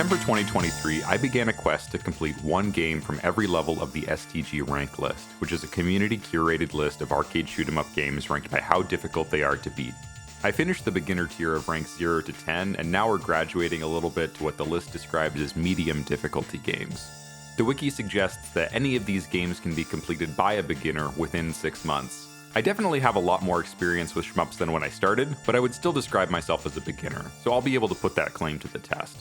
September 2023, I began a quest to complete one game from every level of the STG rank list, which is a community-curated list of arcade shoot-'em-up games ranked by how difficult they are to beat. I finished the beginner tier of ranks 0 to 10, and now we're graduating a little bit to what the list describes as medium difficulty games. The wiki suggests that any of these games can be completed by a beginner within 6 months. I definitely have a lot more experience with shmups than when I started, but I would still describe myself as a beginner, so I'll be able to put that claim to the test.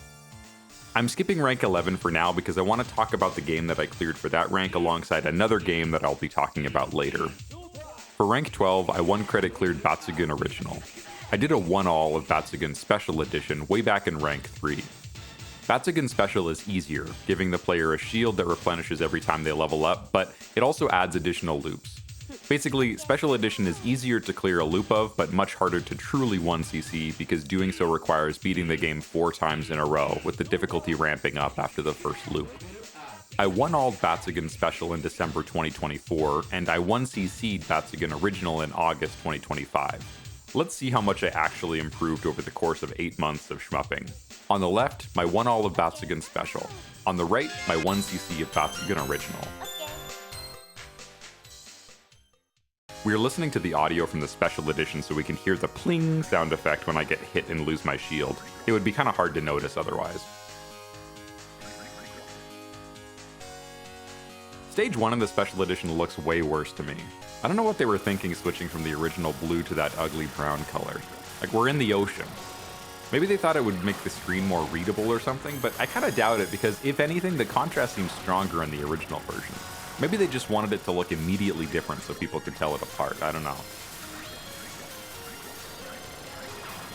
I'm skipping rank 11 for now because I want to talk about the game that I cleared for that rank alongside another game that I'll be talking about later. For rank 12, I 1-credit cleared Batsugun Original. I did a 1-all of Batsugun Special Edition way back in rank 3. Batsugun Special is easier, giving the player a shield that replenishes every time they level up, but it also adds additional loops. Basically, Special Edition is easier to clear a loop of, but much harder to truly 1cc because doing so requires beating the game 4 times in a row, with the difficulty ramping up after the first loop. I 1-alled Batsugun Special in December 2024, and I 1cc'd Batsugun Original in August 2025. Let's see how much I actually improved over the course of 8 months of shmupping. On the left, my 1-all of Batsugun Special. On the right, my 1cc of Batsugun Original. We are listening to the audio from the Special Edition so we can hear the pling sound effect when I get hit and lose my shield. It would be kinda hard to notice otherwise. Stage 1 in the Special Edition looks way worse to me. I don't know what they were thinking switching from the original blue to that ugly brown color. Like, we're in the ocean. Maybe they thought it would make the screen more readable or something, but I kinda doubt it because, if anything, the contrast seems stronger in the original version. Maybe they just wanted it to look immediately different so people could tell it apart, I don't know.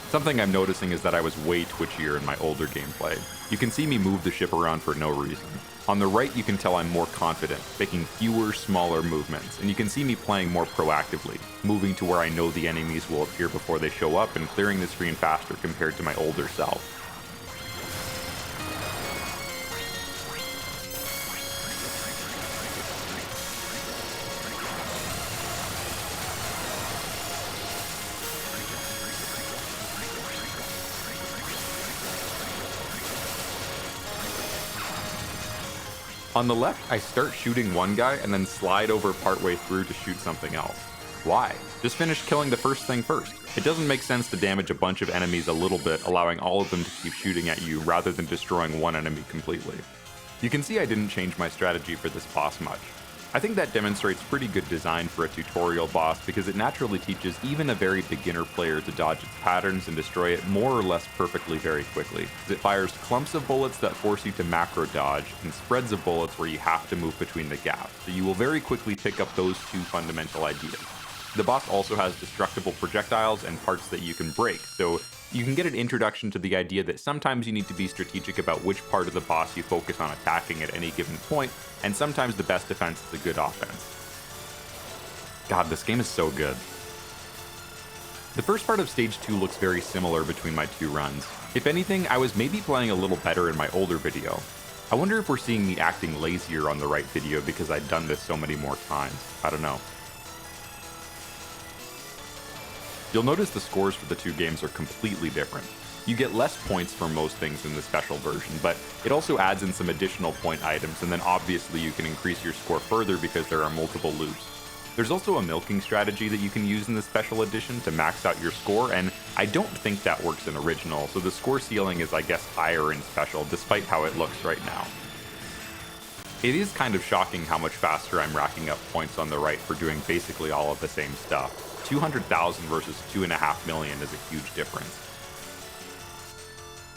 Something I'm noticing is that I was way twitchier in my older gameplay. You can see me move the ship around for no reason. On the right, you can tell I'm more confident, making fewer, smaller movements, and you can see me playing more proactively, moving to where I know the enemies will appear before they show up and clearing the screen faster compared to my older self. On the left, I start shooting one guy and then slide over partway through to shoot something else. Why? Just finish killing the first thing first. It doesn't make sense to damage a bunch of enemies a little bit, allowing all of them to keep shooting at you rather than destroying one enemy completely. You can see I didn't change my strategy for this boss much. I think that demonstrates pretty good design for a tutorial boss because it naturally teaches even a very beginner player to dodge its patterns and destroy it more or less perfectly very quickly. It fires clumps of bullets that force you to macro dodge and spreads of bullets where you have to move between the gaps, so you will very quickly pick up those two fundamental ideas. The boss also has destructible projectiles and parts that you can break, so you can get an introduction to the idea that sometimes you need to be strategic about which part of the boss you focus on attacking at any given point, and sometimes the best defense is a good offense. God, this game is so good. The first part of Stage 2 looks very similar between my two runs. If anything, I was maybe playing a little better in my older video. I wonder if we're seeing me acting lazier on the right video because I'd done this so many more times. I don't know. You'll notice the scores for the two games are completely different. You get less points for most things in the special version, but it also adds in some additional point items, and then obviously you can increase your score further because there are multiple loops. There's also a milking strategy that you can use in the special edition to max out your score, and I don't think that works in original, so the score ceiling is, I guess, higher in special, despite how it looks right now. It is kind of shocking how much faster I'm racking up points on the right for doing basically all of the same stuff. 200,000 versus 2.5 million is a huge difference.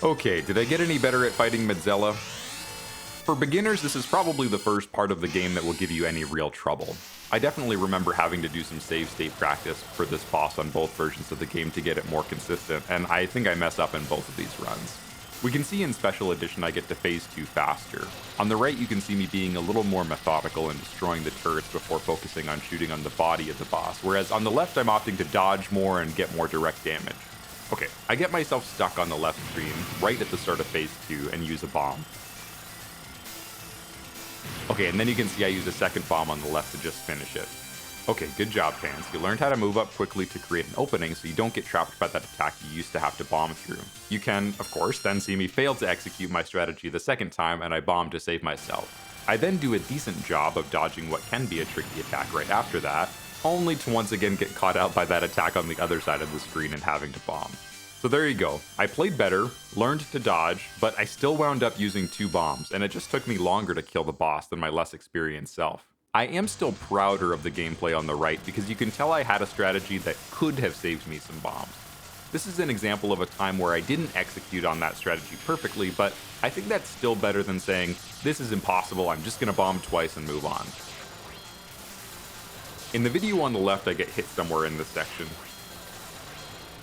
Okay, did I get any better at fighting Midzella? For beginners, this is probably the first part of the game that will give you any real trouble. I definitely remember having to do some save state practice for this boss on both versions of the game to get it more consistent, and I think I mess up in both of these runs. We can see in Special Edition I get to phase 2 faster. On the right you can see me being a little more methodical and destroying the turrets before focusing on shooting on the body of the boss, whereas on the left I'm opting to dodge more and get more direct damage. Okay, I get myself stuck on the left screen right at the start of phase 2 and use a bomb. Okay, and then you can see I use a second bomb on the left to just finish it. Okay, good job, Pants. You learned how to move up quickly to create an opening so you don't get trapped by that attack you used to have to bomb through. You can, of course, then see me fail to execute my strategy the second time and I bomb to save myself. I then do a decent job of dodging what can be a tricky attack right after that, only to once again get caught out by that attack on the other side of the screen and having to bomb. So there you go. I played better, learned to dodge, but I still wound up using 2 bombs, and it just took me longer to kill the boss than my less experienced self. I am still prouder of the gameplay on the right because you can tell I had a strategy that could have saved me some bombs. This is an example of a time where I didn't execute on that strategy perfectly, but I think that's still better than saying, this is impossible, I'm just gonna bomb twice and move on. In the video on the left, I get hit somewhere in this section.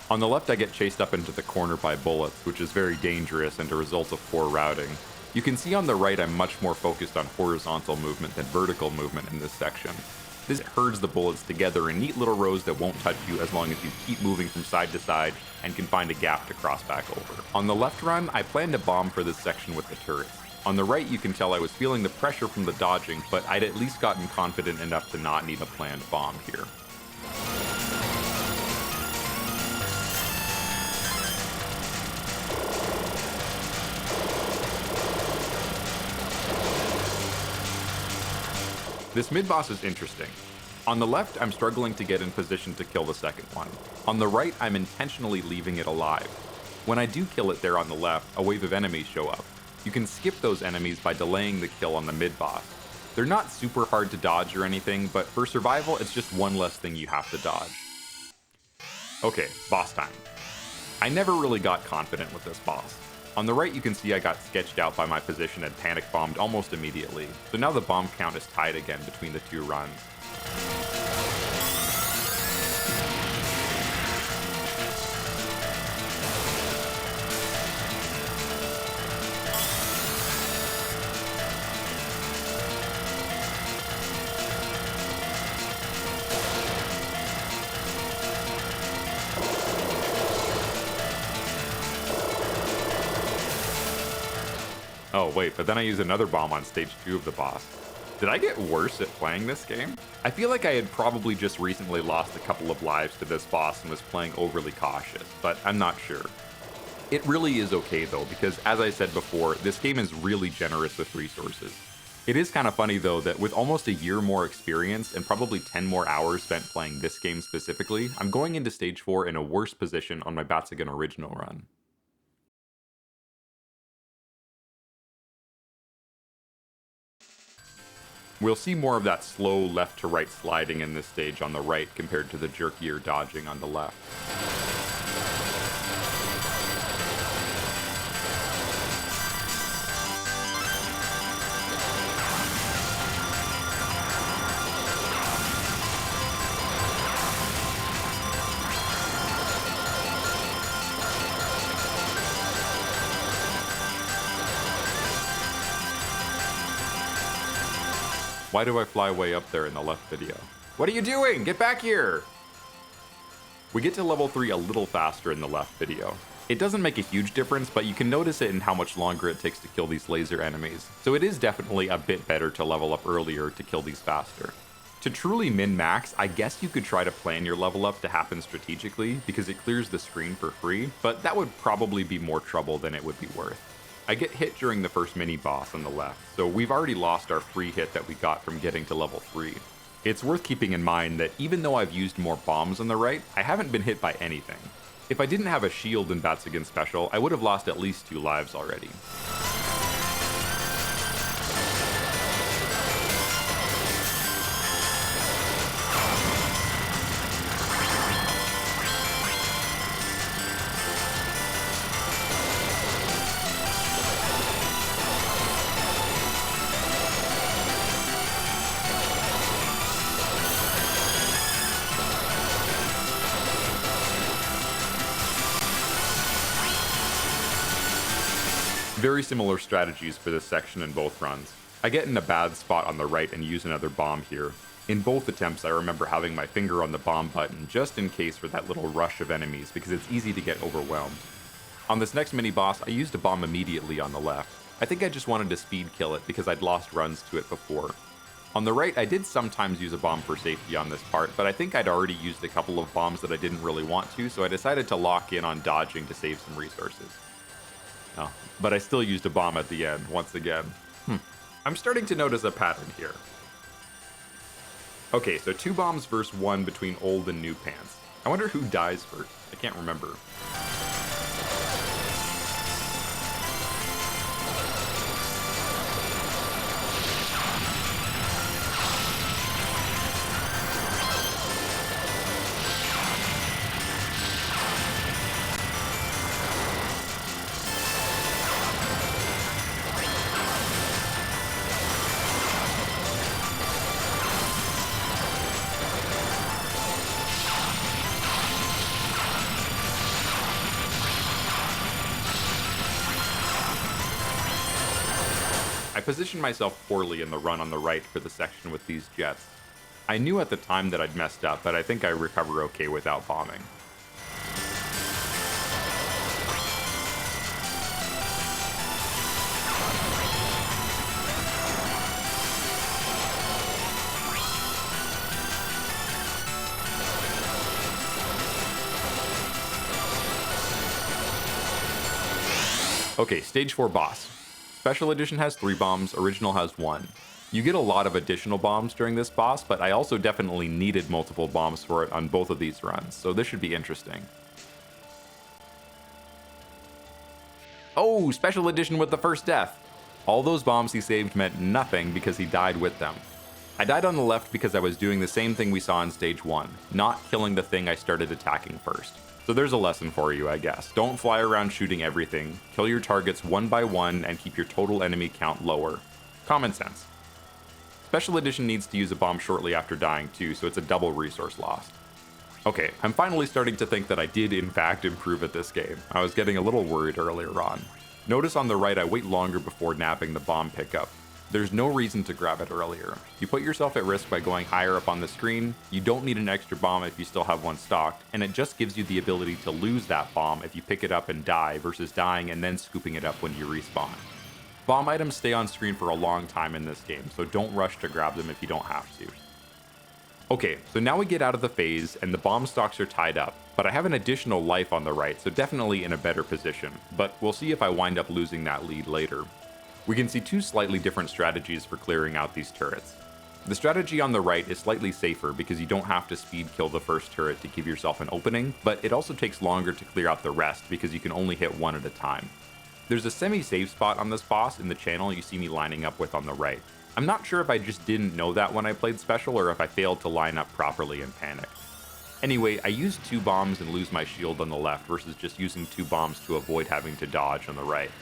On the left, I get chased up into the corner by bullets, which is very dangerous and a result of poor routing. You can see on the right I'm much more focused on horizontal movement than vertical movement in this section. This herds the bullets together in neat little rows that won't touch you as long as you keep moving from side to side and can find a gap to cross back over. On the left run, I plan to bomb for this section with the turrets. On the right, you can tell I was feeling the pressure from the dodging, but I'd at least gotten confident enough to not need a planned bomb here. This mid-boss is interesting. On the left, I'm struggling to get in position to kill the second one. On the right, I'm intentionally leaving it alive. When I do kill it there on the left, a wave of enemies show up. You can skip those enemies by delaying the kill on the mid-boss. They're not super hard to dodge or anything, but for survival, it's just one less thing you have to dodge. Okay, boss time. I never really got confident with this boss. On the right, you can see I got sketched out by my position and panic bombed almost immediately, so now the bomb count is tied again between the 2 runs. Oh wait, but then I use another bomb on stage 2 of the boss. Did I get worse at playing this game? I feel like I had probably just recently lost a couple of lives to this boss and was playing overly cautious, but I'm not sure. It really is okay though, because as I said before, this game is really generous with resources. It is kind of funny though that with almost a year more experience and probably 10 more hours spent playing this game specifically, I'm going into stage 4 in a worse position on my Batsugun original run. We'll see more of that slow left to right sliding in this stage on the right compared to the jerkier dodging on the left. Why do I fly way up there in the left video? What are you doing? Get back here! We get to level 3 a little faster in the left video. It doesn't make a huge difference, but you can notice it in how much longer it takes to kill these laser enemies, so it is definitely a bit better to level up earlier to kill these faster. To truly min-max, I guess you could try to plan your level up to happen strategically, because it clears the screen for free, but that would probably be more trouble than it would be worth. I get hit during the first mini-boss on the left, so we've already lost our free hit that we got from getting to level 3. It's worth keeping in mind that even though I've used more bombs on the right, I haven't been hit by anything. If I didn't have a shield in Batsugun Special, I would have lost at least 2 lives already. Very similar strategies for this section in both runs. I get in a bad spot on the right and use another bomb here. In both attempts, I remember having my finger on the bomb button just in case for that little rush of enemies because it's easy to get overwhelmed. On this next mini-boss, I used a bomb immediately on the left. I think I just wanted to speed kill it because I'd lost runs to it before. On the right, I did sometimes use a bomb for safety on this part, but I think I'd already used a couple of bombs that I didn't really want to, so I decided to lock in on dodging to save some resources. Oh, but I still used a bomb at the end, once again. I'm starting to notice a pattern here. Okay, so 2 bombs versus 1 between old and new pants. I wonder who dies first. I can't remember. I positioned myself poorly in the run on the right for the section with these jets. I knew at the time that I'd messed up, but I think I recover okay without bombing. Okay, stage 4 boss. Special Edition has 3 bombs, Original has 1. You get a lot of additional bombs during this boss, but I also definitely needed multiple bombs for it on both of these runs, so this should be interesting. Oh, Special Edition with the first death! All those bombs he saved meant nothing because he died with them. I died on the left because I was doing the same thing we saw in stage 1, not killing the thing I started attacking first. So there's a lesson for you, I guess. Don't fly around shooting everything, kill your targets one by one, and keep your total enemy count lower. Common sense. Special Edition needs to use a bomb shortly after dying too, so it's a double resource lost. Okay, I'm finally starting to think that I did in fact improve at this game. I was getting a little worried earlier on. Notice on the right I wait longer before nabbing the bomb pickup. There's no reason to grab it earlier. You put yourself at risk by going higher up on the screen, you don't need an extra bomb if you still have one stocked, and it just gives you the ability to lose that bomb if you pick it up and die versus dying and then scooping it up when you respawn. Bomb items stay on screen for a long time in this game, so don't rush to grab them if you don't have to. Okay, so now we get out of the phase and the bomb stocks are tied up, but I have an additional life on the right, so definitely in a better position, but we'll see if I wind up losing that lead later. We can see 2 slightly different strategies for clearing out these turrets. The strategy on the right is slightly safer because you don't have to speed kill the first turret to give yourself an opening, but it also takes longer to clear out the rest because you can only hit one at a time. There's a semi-save spot on this boss in the channel you see me lining up with on the right. I'm not sure if I just didn't know that when I played Special or if I failed to line up properly and panicked. Anyway, I used 2 bombs and lose my shield on the left versus just using 2 bombs to avoid having to dodge on the right.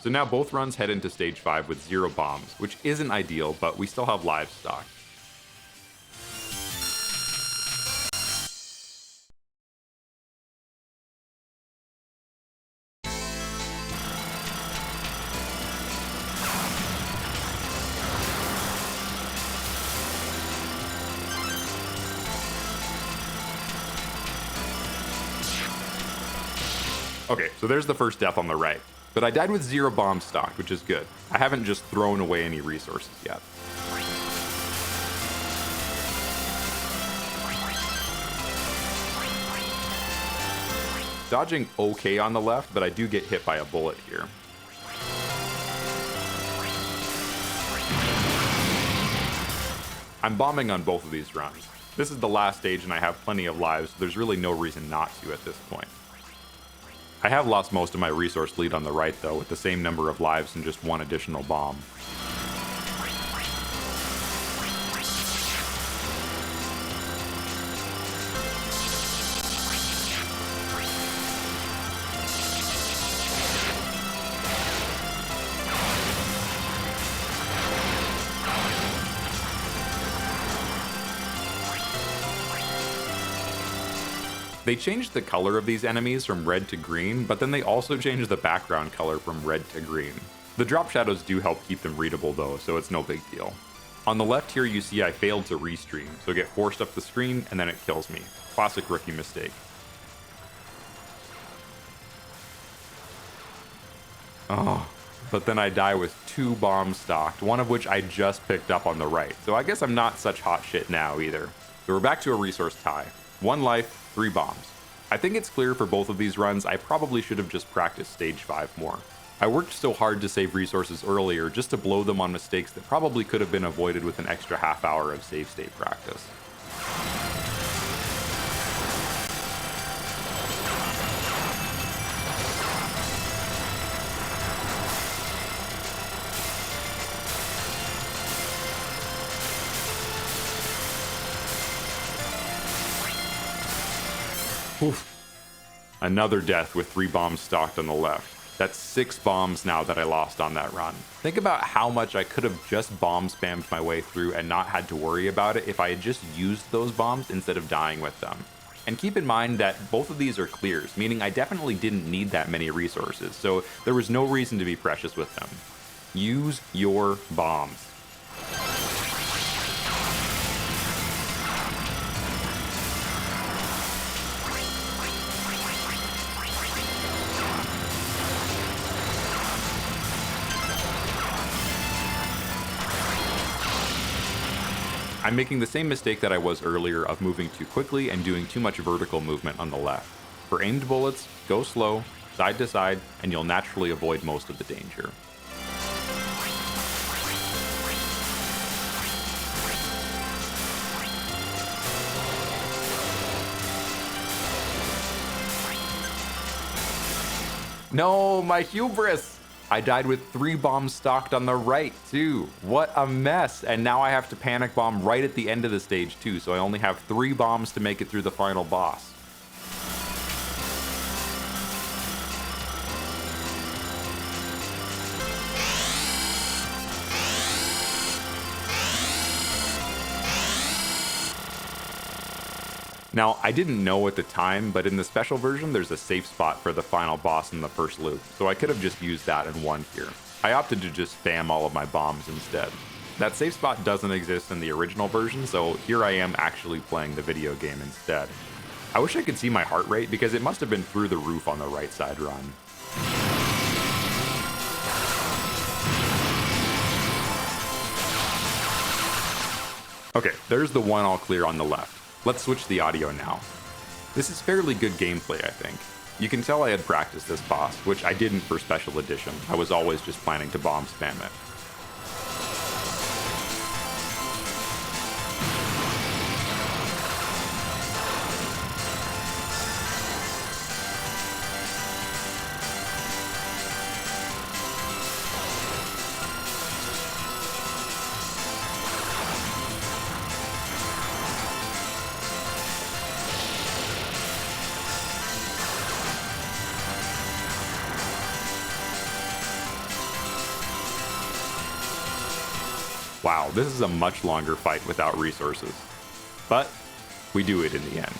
So now both runs head into stage 5 with 0 bombs, which isn't ideal, but we still have lives stocked. Okay, so there's the first death on the right. But I died with 0 bombs stocked, which is good. I haven't just thrown away any resources yet. Dodging okay on the left, but I do get hit by a bullet here. I'm bombing on both of these runs. This is the last stage and I have plenty of lives, so there's really no reason not to at this point. I have lost most of my resource lead on the right though, with the same number of lives and just 1 additional bomb. They changed the color of these enemies from red to green, but then they also changed the background color from red to green. The drop shadows do help keep them readable though, so it's no big deal. On the left here you see I failed to restream, so I get forced up the screen and then it kills me. Classic rookie mistake. Oh, but then I die with 2 bombs stocked, one of which I just picked up on the right, so I guess I'm not such hot shit now either. So we're back to a resource tie. 1 life, 3 bombs. I think it's clear for both of these runs I probably should have just practiced stage 5 more. I worked so hard to save resources earlier just to blow them on mistakes that probably could have been avoided with an extra half hour of save state practice. Oof. Another death with 3 bombs stocked on the left. That's 6 bombs now that I lost on that run. Think about how much I could have just bomb spammed my way through and not had to worry about it if I had just used those bombs instead of dying with them. And keep in mind that both of these are clears, meaning I definitely didn't need that many resources, so there was no reason to be precious with them. Use your bombs. I'm making the same mistake that I was earlier of moving too quickly and doing too much vertical movement on the left. For aimed bullets, go slow, side to side, and you'll naturally avoid most of the danger. No, my hubris! I died with 3 bombs stocked on the right, too. What a mess. And now I have to panic bomb right at the end of the stage, too, so I only have 3 bombs to make it through the final boss. Now, I didn't know at the time, but in the special version, there's a safe spot for the final boss in the first loop, so I could have just used that and won here. I opted to just spam all of my bombs instead. That safe spot doesn't exist in the original version, so here I am actually playing the video game instead. I wish I could see my heart rate because it must have been through the roof on the right side run. Okay, there's the 1 all clear on the left. Let's switch the audio now. This is fairly good gameplay, I think. You can tell I had practiced this boss, which I didn't for Special Edition. I was always just planning to bomb spam it. Wow, this is a much longer fight without resources. But we do it in the end.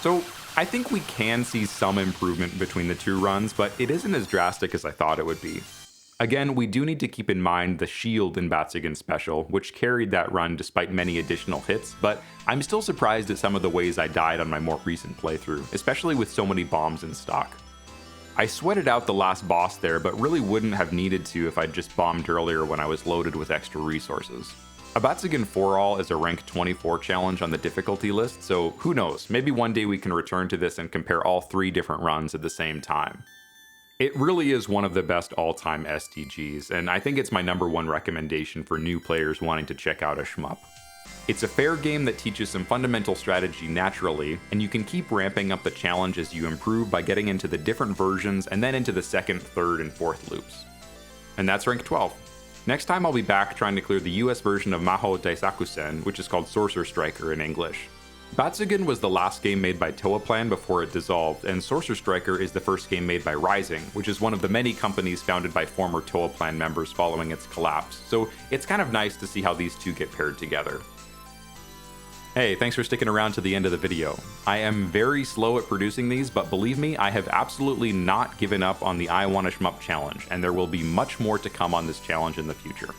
So I think we can see some improvement between the 2 runs, but it isn't as drastic as I thought it would be. Again, we do need to keep in mind the shield in Batsugun Special, which carried that run despite many additional hits, but I'm still surprised at some of the ways I died on my more recent playthrough, especially with so many bombs in stock. I sweated out the last boss there, but really wouldn't have needed to if I'd just bombed earlier when I was loaded with extra resources. A Batsugun 4-all is a rank 24 challenge on the difficulty list, so who knows, maybe one day we can return to this and compare all 3 different runs at the same time. It really is one of the best all-time STGs, and I think it's my #1 recommendation for new players wanting to check out a shmup. It's a fair game that teaches some fundamental strategy naturally, and you can keep ramping up the challenge as you improve by getting into the different versions and then into the 2nd, 3rd, and 4th loops. And that's rank 12. Next time I'll be back trying to clear the US version of Maho Daisakusen, which is called Sorcer Striker in English. Batsugun was the last game made by Toaplan before it dissolved, and Sorcer Striker is the first game made by Rising, which is one of the many companies founded by former Toaplan members following its collapse, so it's kind of nice to see how these 2 get paired together. Hey, thanks for sticking around to the end of the video. I am very slow at producing these, but believe me, I have absolutely not given up on the I Want a Shmup challenge, and there will be much more to come on this challenge in the future.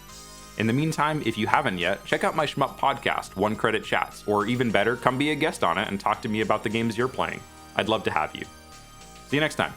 In the meantime, if you haven't yet, check out my Shmup podcast, One Credit Chats, or even better, come be a guest on it and talk to me about the games you're playing. I'd love to have you. See you next time.